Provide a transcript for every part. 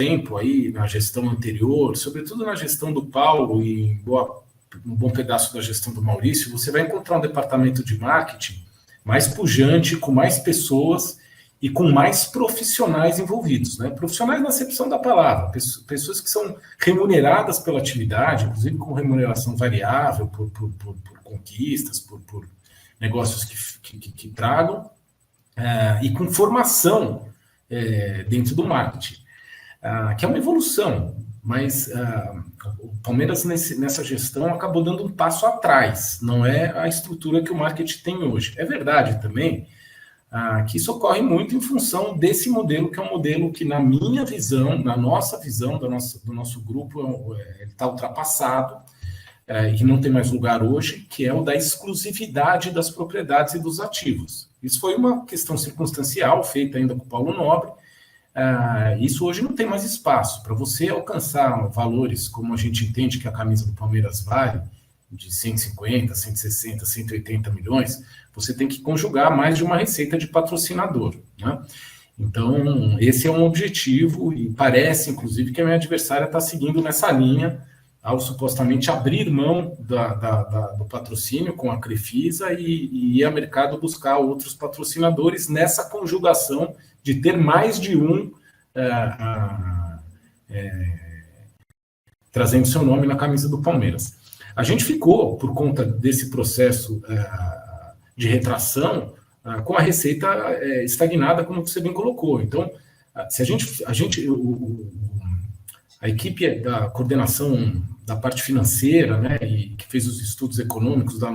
tempo aí na gestão anterior, sobretudo na gestão do Paulo e um bom pedaço da gestão do Maurício, você vai encontrar um departamento de marketing mais pujante, com mais pessoas e com mais profissionais envolvidos, né? Profissionais na acepção da palavra, pessoas que são remuneradas pela atividade, inclusive com remuneração variável por conquistas, por negócios que tragam, e com formação dentro do marketing, que é uma evolução, mas o Palmeiras nessa gestão acabou dando um passo atrás, não é a estrutura que o marketing tem hoje. É verdade também que isso ocorre muito em função desse modelo, que é um modelo que, na minha visão, na nossa visão, do nosso grupo, ele está ultrapassado e não tem mais lugar hoje, que é o da exclusividade das propriedades e dos ativos. Isso foi uma questão circunstancial, feita ainda com o Paulo Nobre. Isso hoje não tem mais espaço. Para você alcançar valores como a gente entende que a camisa do Palmeiras vale, de 150, 160, 180 milhões, você tem que conjugar mais de uma receita de patrocinador, né? Então, esse é um objetivo, e parece, inclusive, que a minha adversária está seguindo nessa linha, ao supostamente abrir mão do patrocínio com a Crefisa e ir ao mercado buscar outros patrocinadores nessa conjugação de ter mais de um trazendo seu nome na camisa do Palmeiras. A gente ficou, por conta desse processo de retração, com a receita estagnada, como você bem colocou. Então, se a equipe da coordenação da parte financeira, né, e que fez os estudos econômicos da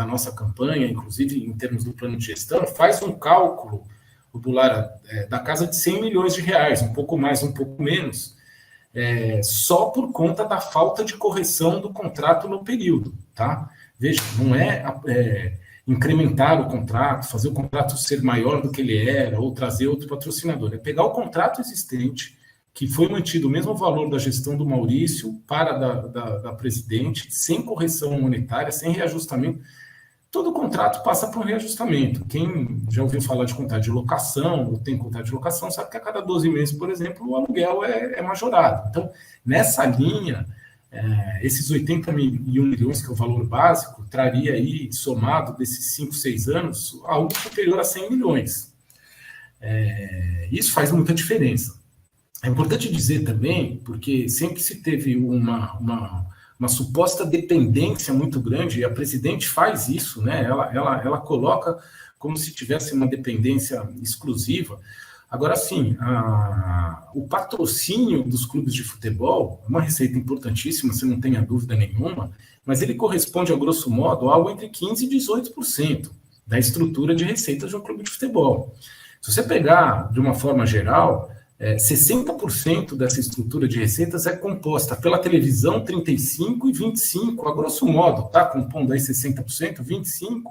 nossa campanha, inclusive em termos do plano de gestão, faz um cálculo popular da casa de 100 milhões de reais, um pouco mais, um pouco menos, só por conta da falta de correção do contrato no período, tá? Veja, não é incrementar o contrato, fazer o contrato ser maior do que ele era, ou trazer outro patrocinador. É pegar o contrato existente, que foi mantido o mesmo valor da gestão do Maurício para da presidente, sem correção monetária, sem reajustamento. Todo contrato passa por um reajustamento. Quem já ouviu falar de contrato de locação, ou tem contrato de locação, sabe que a cada 12 meses, por exemplo, o aluguel é majorado. Então, nessa linha, esses 81 milhões, que é o valor básico, traria aí, somado desses 5, 6 anos, algo superior a 100 milhões. Isso faz muita diferença. É importante dizer também, porque sempre se teve uma suposta dependência muito grande, e a presidente faz isso, né? Ela coloca como se tivesse uma dependência exclusiva. Agora, sim, o patrocínio dos clubes de futebol é uma receita importantíssima, você não tenha dúvida nenhuma, mas ele corresponde, a grosso modo, a algo entre 15% e 18% da estrutura de receitas de um clube de futebol. Se você pegar, de uma forma geral, 60% dessa estrutura de receitas é composta pela televisão, 35% e 25%, a grosso modo, tá? Compondo aí 60%, 25%,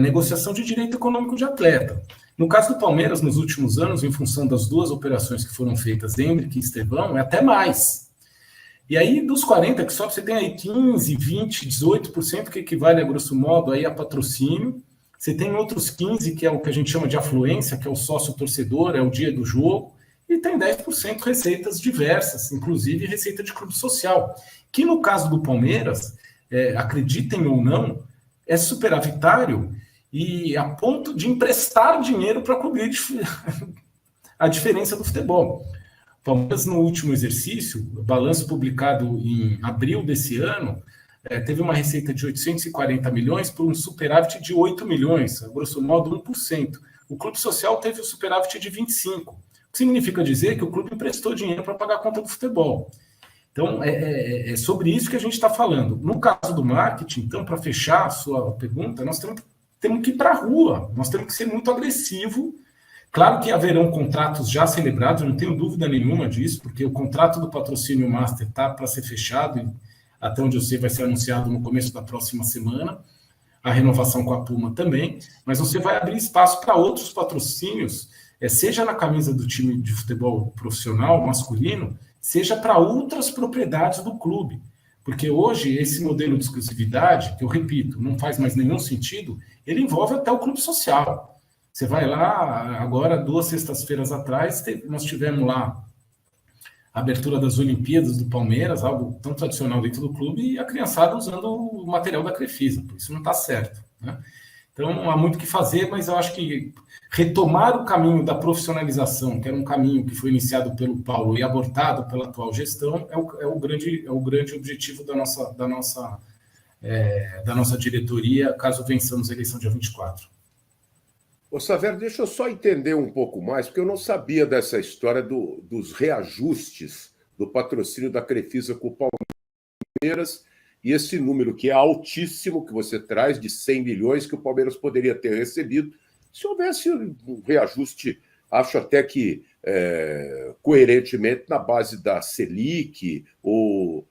negociação de direito econômico de atleta. No caso do Palmeiras, nos últimos anos, em função das duas operações que foram feitas, Endrick e Estevão, é até mais. E aí, dos 40% que sobe, você tem aí 15%, 20%, 18%, que equivale, a grosso modo, aí a patrocínio. Você tem outros 15%, que é o que a gente chama de afluência, que é o sócio-torcedor, é o dia do jogo, e tem 10% receitas diversas, inclusive receita de clube social, que no caso do Palmeiras, acreditem ou não, é superavitário e a ponto de emprestar dinheiro para cobrir a diferença do futebol. O Palmeiras, no último exercício, o balanço publicado em abril desse ano, teve uma receita de 840 milhões por um superávit de 8 milhões, a grosso modo 1%. O clube social teve o superávit de 25%, o que significa dizer que o clube emprestou dinheiro para pagar a conta do futebol. Então, é sobre isso que a gente está falando. No caso do marketing, então, para fechar a sua pergunta, nós temos que ir para a rua, nós temos que ser muito agressivo. Claro que haverão contratos já celebrados, eu não tenho dúvida nenhuma disso, porque o contrato do patrocínio Master está para ser fechado, e até onde eu sei vai ser anunciado no começo da próxima semana, a renovação com a Puma também, mas você vai abrir espaço para outros patrocínios, seja na camisa do time de futebol profissional, masculino, seja para outras propriedades do clube. Porque hoje esse modelo de exclusividade, que eu repito, não faz mais nenhum sentido, ele envolve até o clube social. Você vai lá, agora, 2 sextas-feiras atrás, nós tivemos lá abertura das Olimpíadas do Palmeiras, algo tão tradicional dentro do clube, e a criançada usando o material da Crefisa. Isso não está certo, né? Então, há muito o que fazer, mas eu acho que retomar o caminho da profissionalização, que era um caminho que foi iniciado pelo Paulo e abortado pela atual gestão, é o grande objetivo da nossa diretoria, caso vençamos a eleição dia 24. Ô, Saverio, deixa eu só entender um pouco mais, porque eu não sabia dessa história dos reajustes do patrocínio da Crefisa com o Palmeiras e esse número que é altíssimo, que você traz, de 100 milhões, que o Palmeiras poderia ter recebido. Se houvesse um reajuste, acho até que coerentemente na base da Selic ou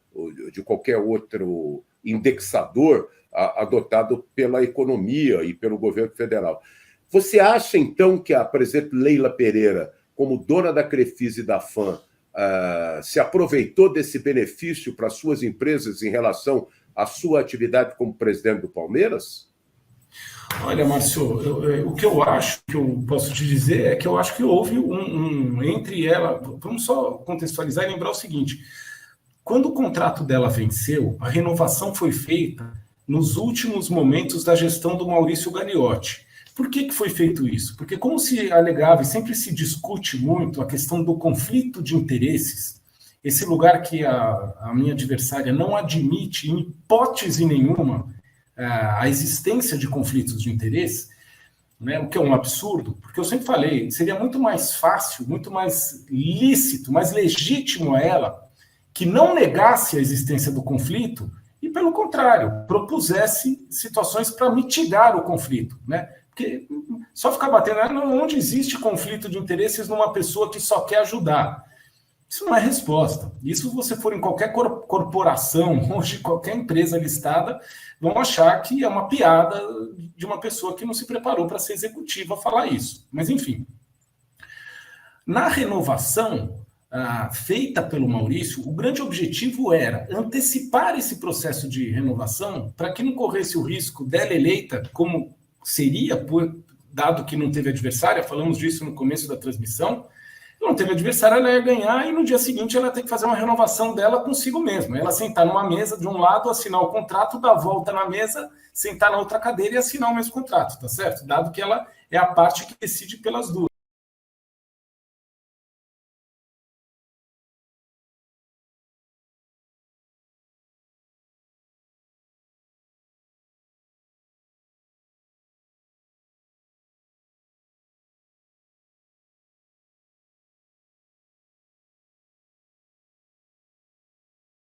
de qualquer outro indexador adotado pela economia e pelo governo federal. Você acha, então, que a presidente Leila Pereira, como dona da Crefisa e da FAM, se aproveitou desse benefício para suas empresas em relação à sua atividade como presidente do Palmeiras? Olha, Márcio, o que eu acho, que eu posso te dizer, é que eu acho que houve entre ela... Vamos só contextualizar e lembrar o seguinte. Quando o contrato dela venceu, a renovação foi feita nos últimos momentos da gestão do Maurício Gagliotti. Por que foi feito isso? Porque, como se alegava e sempre se discute muito a questão do conflito de interesses, esse lugar que a minha adversária não admite, em hipótese nenhuma, a existência de conflitos de interesse, né, o que é um absurdo, porque eu sempre falei, seria muito mais fácil, muito mais lícito, mais legítimo a ela que não negasse a existência do conflito e, pelo contrário, propusesse situações para mitigar o conflito, né? Porque só ficar batendo, onde existe conflito de interesses numa pessoa que só quer ajudar? Isso não é resposta. Isso, se você for em qualquer corporação, hoje qualquer empresa listada, vão achar que é uma piada de uma pessoa que não se preparou para ser executiva falar isso. Mas, enfim. Na renovação feita pelo Maurício, o grande objetivo era antecipar esse processo de renovação para que não corresse o risco dela eleita, como seria, dado que não teve adversária, falamos disso no começo da transmissão, não teve adversária, ela ia ganhar e no dia seguinte ela tem que fazer uma renovação dela consigo mesma. Ela sentar numa mesa de um lado, assinar o contrato, dar a volta na mesa, sentar na outra cadeira e assinar o mesmo contrato, tá certo? Dado que ela é a parte que decide pelas duas.